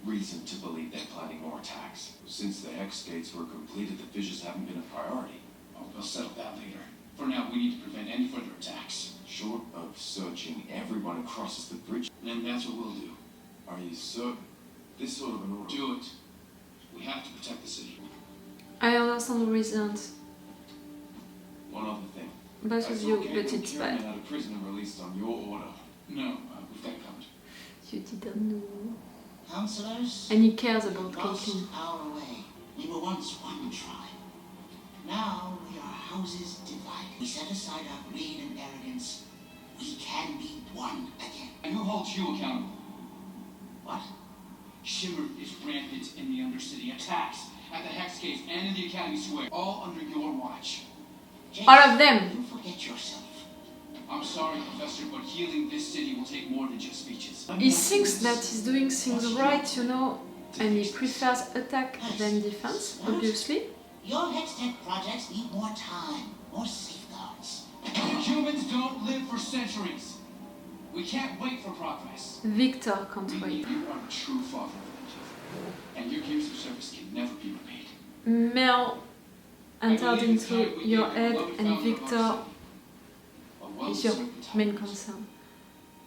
reason to believe they're planning more attacks. Since the Hex gates were completed, the fissures haven't been a priority. Oh, we'll settle that later. For now, we need to prevent any further attacks. Short of searching everyone who crosses the bridge. Then that's what we'll do. Are you certain? This sort of an order. Do it. We have to protect the city. I understand the reasons. One other thing. Both of you, but it's Kieran bad. had a prisoner released on your order. No, we've got it covered. You didn't know. Counselors, And he cares about lost Caitlyn. our way. We were once one tribe. Now we are houses divided. We set aside our greed and arrogance. We can be one again. And who holds you accountable? What? Shimmer is rampant in the Undercity. Attacks at the Hex Gates and in the Academy Square, all under your watch. Jace, All of them. You forget yourself. I'm sorry, Professor, but healing this city will take more than just speeches. He thinks that he's doing things right, you know, and he prefers attack than defense, obviously. Your Hextech projects need more time, more safeguards. Humans don't live for centuries. We can't wait for progress. Victor can't We wait. need you are the true father of Vengeance, and your years of service can never be repaid. Mel entered into your head and Victor A is your well-served main tyrant. concern.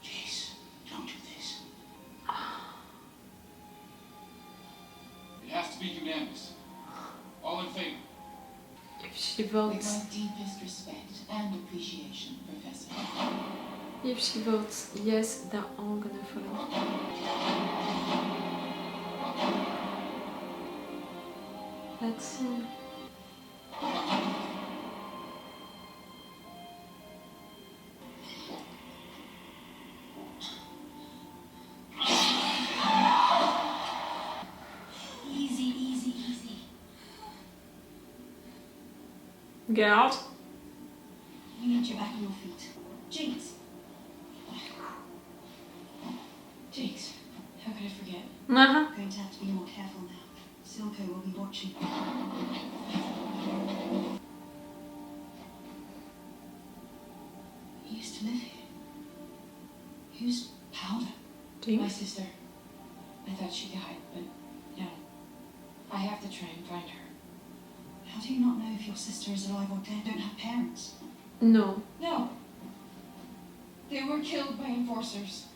Jace, don't do this. It has to be unanimous. All in favor? If she With votes, my deepest respect and appreciation, Professor. if she votes yes, they're all gonna follow. Let's see. Easy, easy, easy. Girl. You need you back on your feet. Jinx. Jinx, how could I forget? Uh-huh. I'm going to have to be more careful now. Silco will be watching. You used to live here. Who's Powder? My Jinx. sister. I thought she died, but no. I have to try and find her. How do you not know if your sister is alive or dead? Don't have parents. No. No. They were killed by enforcers.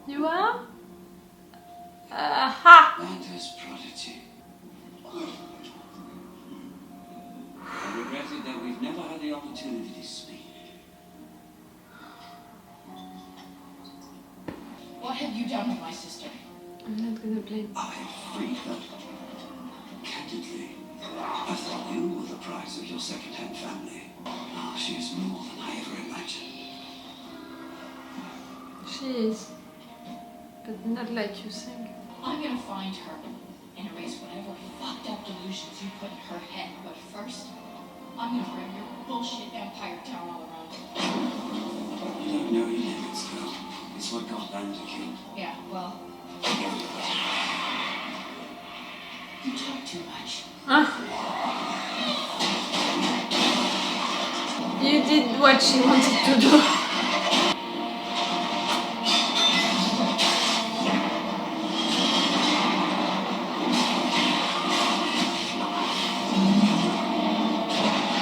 You are? Ha! Mantis prodigy. I regretted that we've never had the opportunity to speak. What have you done with my sister? I'm not gonna blame. I freed her. Candidly, I thought you were the prize of your second-hand family. Now she is more than I ever imagined. She is. But not like you think. I'm gonna find her and erase whatever fucked up delusions you put in her head. But first, I'm gonna bring your bullshit empire down all around you. You don't know your limits, girl. It's what got Vanderkill. Yeah, well, you talk too much. You did what she wanted to do.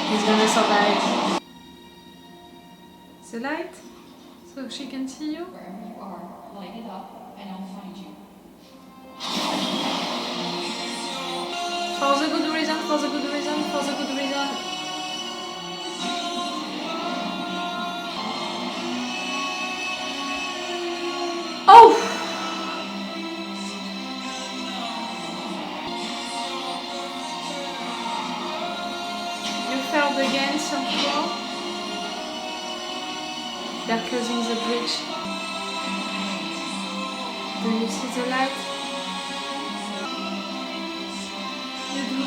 He's gonna survive. The light? So she can see you? Wherever you are, light it up and I'll find you. For the good reason, for the good reason, for the good reason. Oh! You fell again somehow. They're closing the bridge. Do you see the light? You do.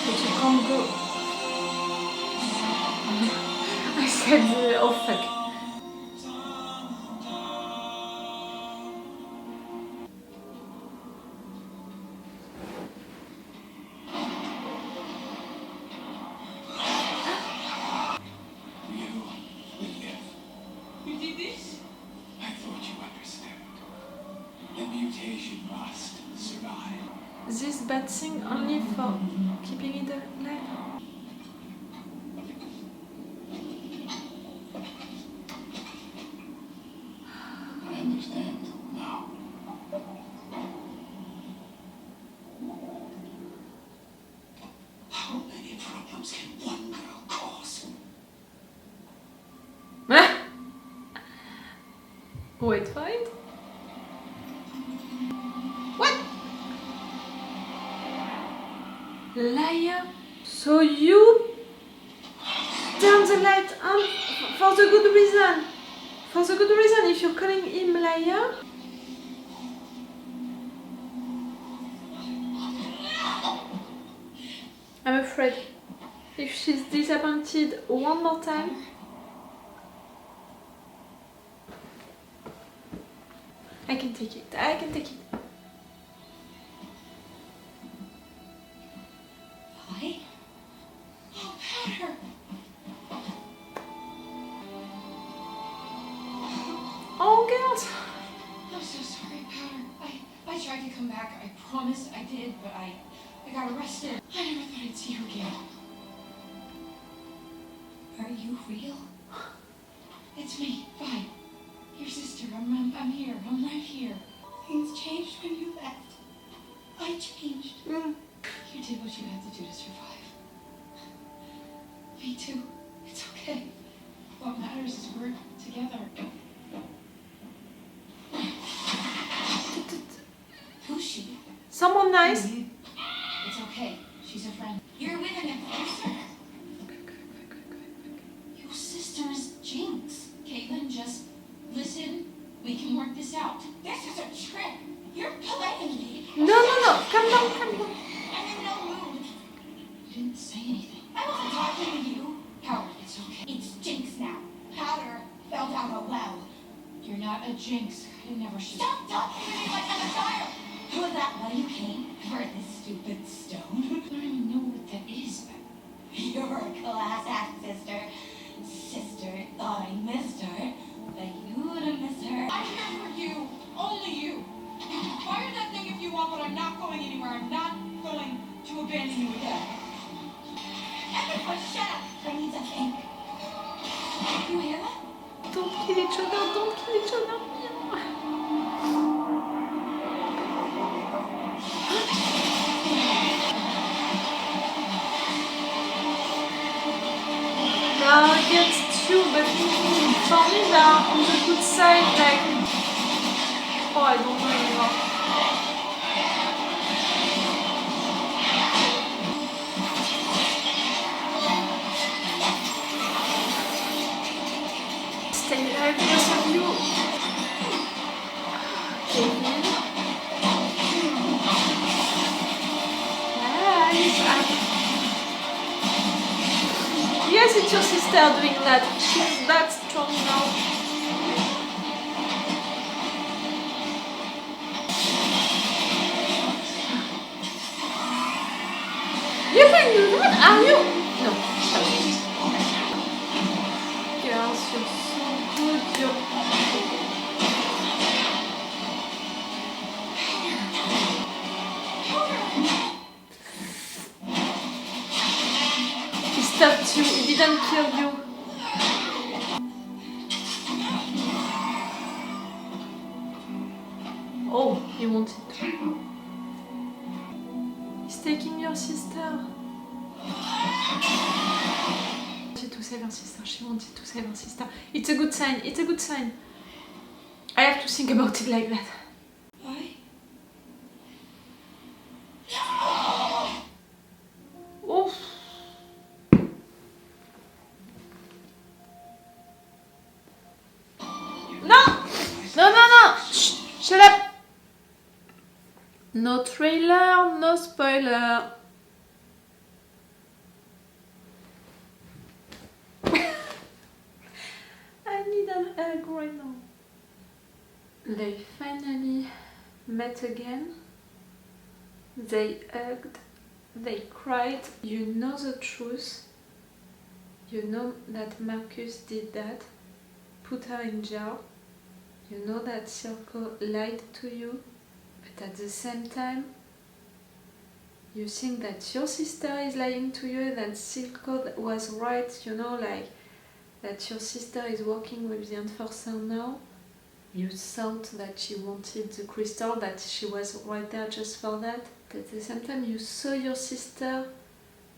But you can't go. I said, oh fuck. this? I thought you understood. The mutation must survive. This bad thing only for keeping it alive. I understand now. How many problems can one girl cause? Wait for it. What? Liar. So you turn the light on for the good reason. For the good reason, if you're calling him liar. I'm afraid if she's disappointed one more time. I can take it. I can take it. Why? Oh, Powder! Oh, girls. I'm so sorry, Powder. I tried to come back. I promise I did, but I got arrested. I never thought I'd see you again. Are you real? It's me, Vi. Your sister. I'm here. I'm right here. Things changed when you left. I changed. You did what you had to do to survive. Me too. It's okay. What matters is we're together. Who's she? Someone nice. It's okay. She's a friend. You're with an enforcer? Your sister is Jinx. Caitlin, just listen. We can work this out. This is a trick. You're playing me. No. Calm down, calm down. I'm in no mood. You didn't say anything. I wasn't talking to you. Powder, it's okay. It's Jinx now. Powder fell down a well. You're not a Jinx. I never should. Stop talking to me like I'm a child. Was that why you came? For this stupid stone? I don't even know what that is. You're a class act, sister. Sister thought I missed her, but you wouldn't miss her. I'm here for you. Only you. You can fire that thing if you want, but I'm not going anywhere. I'm not going to abandon you again. Everyone, shut up. I need to think. You hear that? Don't kill each other, don't kill each other. Now against you, but for me they are on the good side, like... Oh, I don't know anymore. Stay alive, both of you. Caitlin. Guys, yes, it's your sister doing that. She's that strong now. You can do that? Are you? No. Girls, you're so good. He stopped you. He didn't kill you. Oh, he wanted to. He's taking your sister. She to save her sister. She wanted to save her sister. It's a good sign. It's a good sign. I have to think about it like that. Why? Oh. No! Shh, shut up! No trailer, no spoiler. I need an egg right now. They finally met again. They hugged. They cried. You know the truth. You know that Marcus did that. put her in jail. You know that Silco lied to you, but at the same time, you think that your sister is lying to you, that Silco was right, you know, like that your sister is working with the enforcer now. You thought that she wanted the crystal, that she was right there just for that. But at the same time, you saw your sister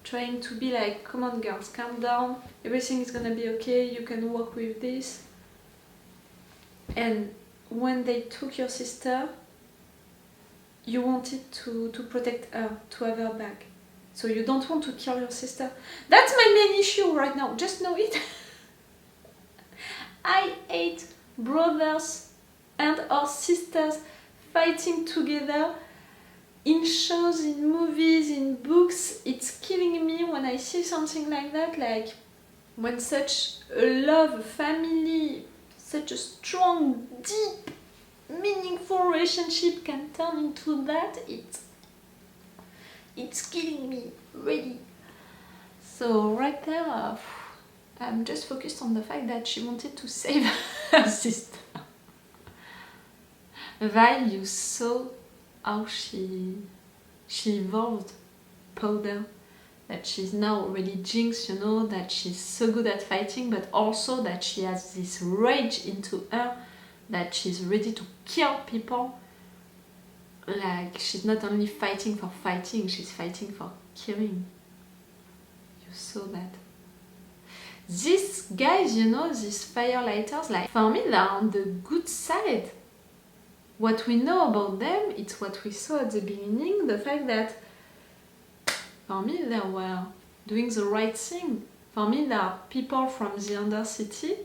trying to be like, come on girls, calm down, everything is gonna be okay, you can work with this. And when they took your sister, you wanted to protect her, to have her back. So you don't want to kill your sister. That's my main issue right now, just know it. I hate brothers and or sisters fighting together in shows, in movies, in books. It's killing me when I see something like that, like when such a love, family, such a strong, deep, meaningful relationship can turn into that. It's killing me, really. So right there, I'm just focused on the fact that she wanted to save her sister. While you saw how she evolved, Powder, that she's now really Jinx, you know, that she's so good at fighting, but also that she has this rage into her, that she's ready to kill people. Like, she's not only fighting for fighting, she's fighting for killing. You saw that. These guys, you know, these firelighters, like, for me, they're on the good side. What we know about them, it's what we saw at the beginning, the fact that, for me, they were doing the right thing. For me, there are people from the Undercity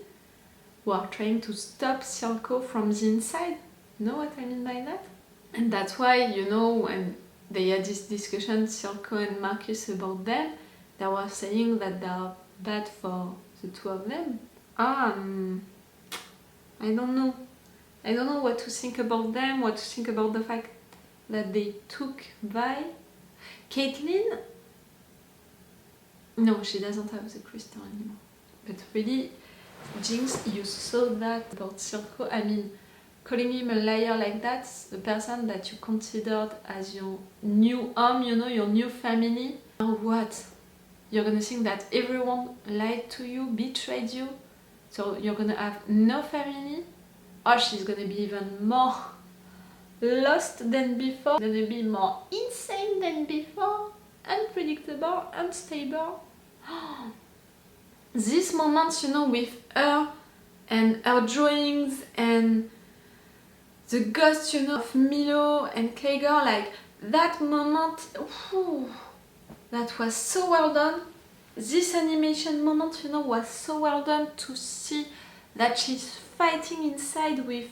who are trying to stop Silco from the inside. You know what I mean by that? And that's why, you know, when they had this discussion, Silco and Marcus, about them, they were saying that they are bad for the two of them. I don't know. I don't know what to think about them, what to think about the fact that they took Vi. Caitlyn, no, she doesn't have the crystal anymore. But really, Jinx, you saw that about Silco. I mean, calling him a liar like that, the person that you considered as your new home, you know, your new family. Now what? You're gonna think that everyone lied to you, betrayed you, so you're gonna have no family? Or she's gonna be even more lost than before, gonna be more insane than before, unpredictable, unstable. These moments, you know, with her and her drawings and the ghost, you know, of Milo and Klegor, like that moment, whew, that was so well done. This animation moment, you know, was so well done to see that she's fighting inside with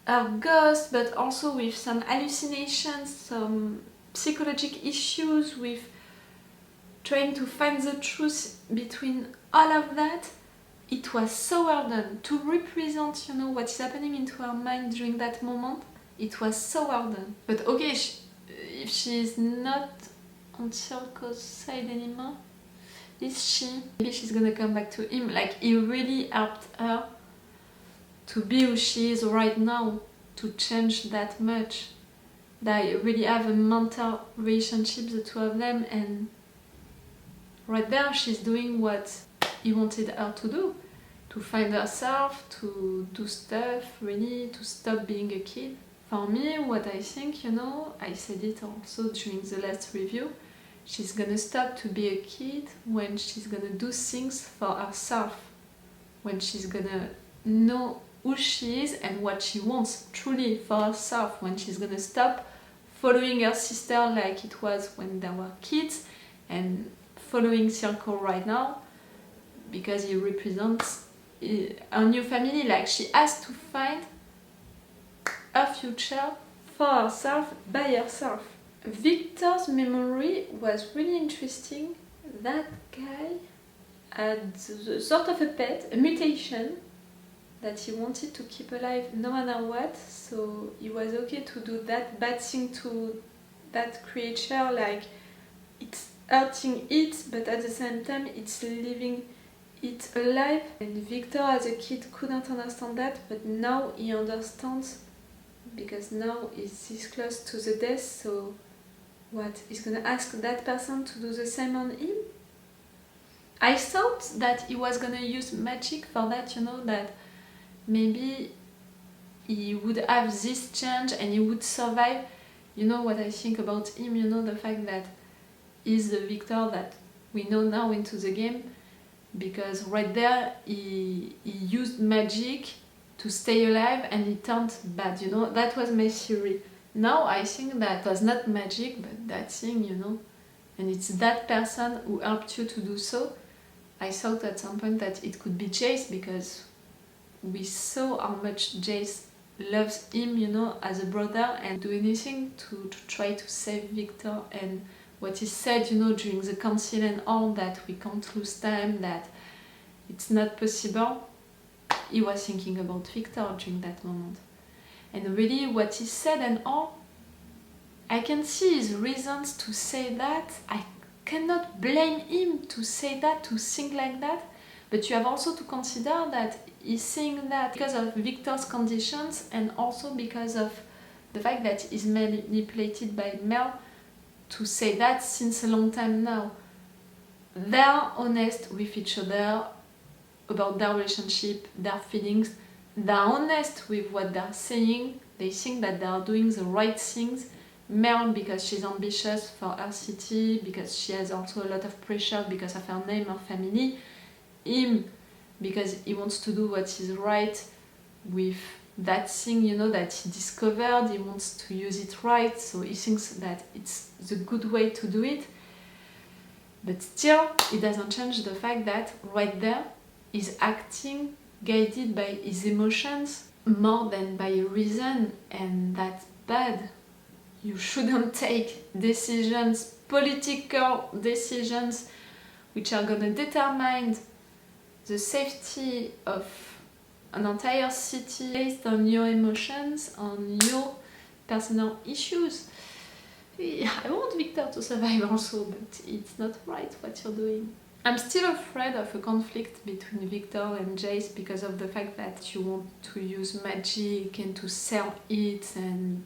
her ghost, but also with some hallucinations, some psychological issues, with trying to find the truth between all of that. It was so well done to represent, you know, what's happening into her mind during that moment. It was so well done. But okay, if she's not on Silco's side anymore, is she? Maybe she's gonna come back to him. Like, he really helped her to be who she is right now, to change that much. They really have a mental relationship, the two of them, and right there she's doing what he wanted her to do. To find herself, to do stuff, really, to stop being a kid. For me, what I think, you know, I said it also during the last review, she's gonna stop to be a kid when she's gonna do things for herself. When she's gonna know who she is and what she wants truly for herself. When she's gonna stop following her sister like it was when they were kids and following Silco right now because he represents a new family. Like, she has to find a future for herself by herself. Victor's memory was really interesting. That guy had sort of a pet, a mutation that he wanted to keep alive no matter what, so he was okay to do that bad thing to that creature, like it's hurting it, but at the same time it's living it alive, and Victor as a kid couldn't understand that, but now he understands because now he's this close to the death. So what, he's gonna ask that person to do the same on him? I thought that he was gonna use magic for that, you know, that maybe he would have this change and he would survive. You know what I think about him, you know, the fact that he's the Victor that we know now into the game, because right there he used magic to stay alive and he turned bad, you know. That was my theory. Now I think that was not magic, but that thing, you know, and it's that person who helped you to do so. I thought at some point that it could be Jace, because we saw how much Jace loves him, you know, as a brother, and do anything to try to save Victor. And what he said, you know, during the council and all, that we can't lose time, that it's not possible. He was thinking about Victor during that moment. And really what he said and all, I can see his reasons to say that. I cannot blame him to say that, to think like that. But you have also to consider that he's saying that because of Victor's conditions, and also because of the fact that he's manipulated by Mel to say that since a long time now. They're honest with each other about their relationship, their feelings. They're honest with what they're saying. They think that they are doing the right things. Mel because she's ambitious for her city, because she has also a lot of pressure because of her name, her family. Him because he wants to do what is right with that thing, you know, that he discovered. He wants to use it right, so he thinks that it's the good way to do it. But still, it doesn't change the fact that right there he's acting guided by his emotions more than by reason, and that's bad. You shouldn't take decisions, political decisions, which are gonna determine the safety of an entire city based on your emotions, on your personal issues. I want Victor to survive also, but it's not right what you're doing. I'm still afraid of a conflict between Victor and Jace because of the fact that you want to use magic and to sell it, and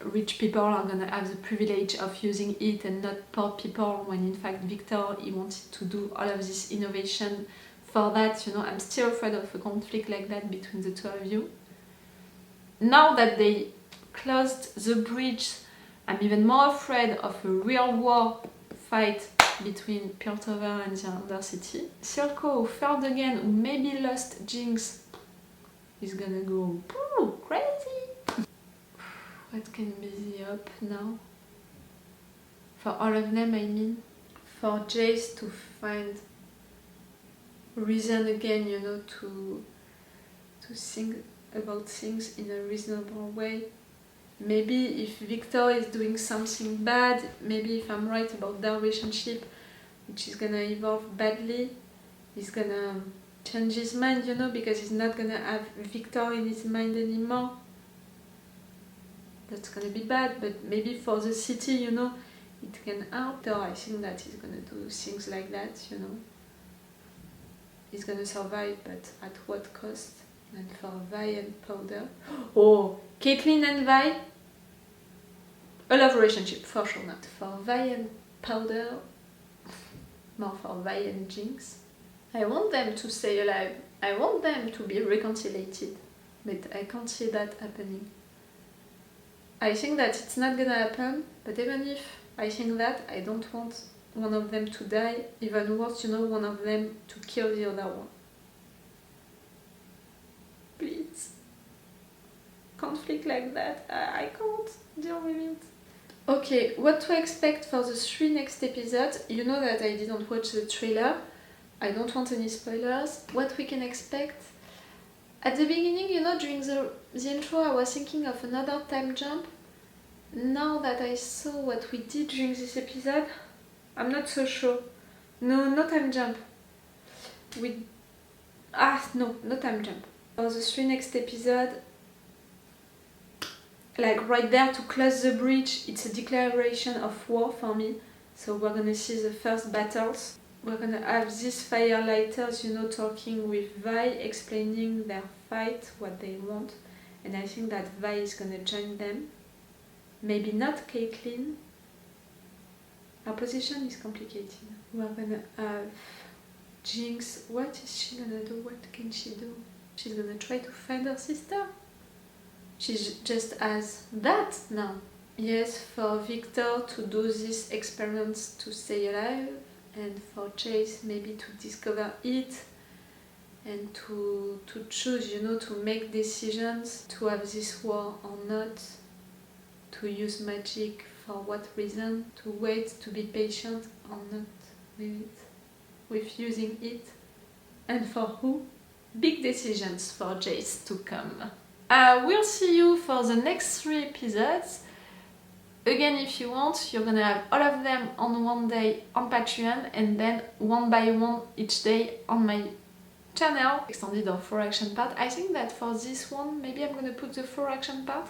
rich people are gonna have the privilege of using it and not poor people, when in fact Victor, he wanted to do all of this innovation for that, you know. I'm still afraid of a conflict like that between the two of you. Now that they closed the bridge, I'm even more afraid of a real war fight between Piltover and the Undercity. Silco, who failed again, who maybe lost Jinx, is gonna go crazy. What can be the hope now? For all of them, I mean. For Jace to find reason again, you know, to think about things in a reasonable way. Maybe if Victor is doing something bad, maybe if I'm right about their relationship, which is gonna evolve badly, he's gonna change his mind, you know, because he's not gonna have Victor in his mind anymore. That's gonna be bad, but maybe for the city, you know, it can help. I think that he's gonna do things like that, you know. He's gonna survive, but at what cost? And for Vi and Powder. Oh, Caitlyn and Vi? A love relationship, for sure not. For Vi and Powder, more for Vi and Jinx. I want them to stay alive. I want them to be reconciliated. But I can't see that happening. I think that it's not gonna happen, but even if I think that, I don't want one of them to die. Even worse, you know, one of them to kill the other one. Please. Conflict like that, I can't deal with it. Okay, what to expect for the 3 next episodes? You know that I didn't watch the trailer. I don't want any spoilers. What we can expect? At the beginning, you know, during the intro, I was thinking of another time jump. Now that I saw what we did during this episode, I'm not so sure. No time jump. No time jump. For the 3 next episode, like right there to close the bridge, it's a declaration of war for me. So we're gonna see the first battles. We're gonna have these firelighters, you know, talking with Vi, explaining their fight, what they want. And I think that Vi is gonna join them. Maybe not Caitlyn. Her position is complicated. We're gonna have Jinx. What is she gonna do? What can she do? She's gonna try to find her sister? She's just as that now. Yes, for Victor to do these experiments to stay alive, and for Chase maybe to discover it, and to choose, you know, to make decisions, to have this war or not, to use magic for what reason, to wait, to be patient or not with using it, and for who? Big decisions for Jace to come. We'll see you for the next 3 episodes. Again, if you want, you're gonna have all of them on one day on Patreon, and then one by one each day on my channel. Extended or 4 action part. I think that for this one, maybe I'm gonna put the 4 action part.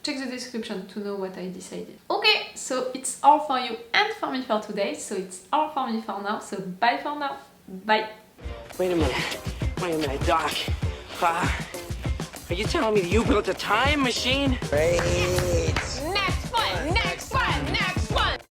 Check the description to know what I decided. Okay, so it's all for you and for me for today. So it's all for me for now. So bye for now. Bye. Wait a minute, Doc. Are you telling me that you built a time machine? Great.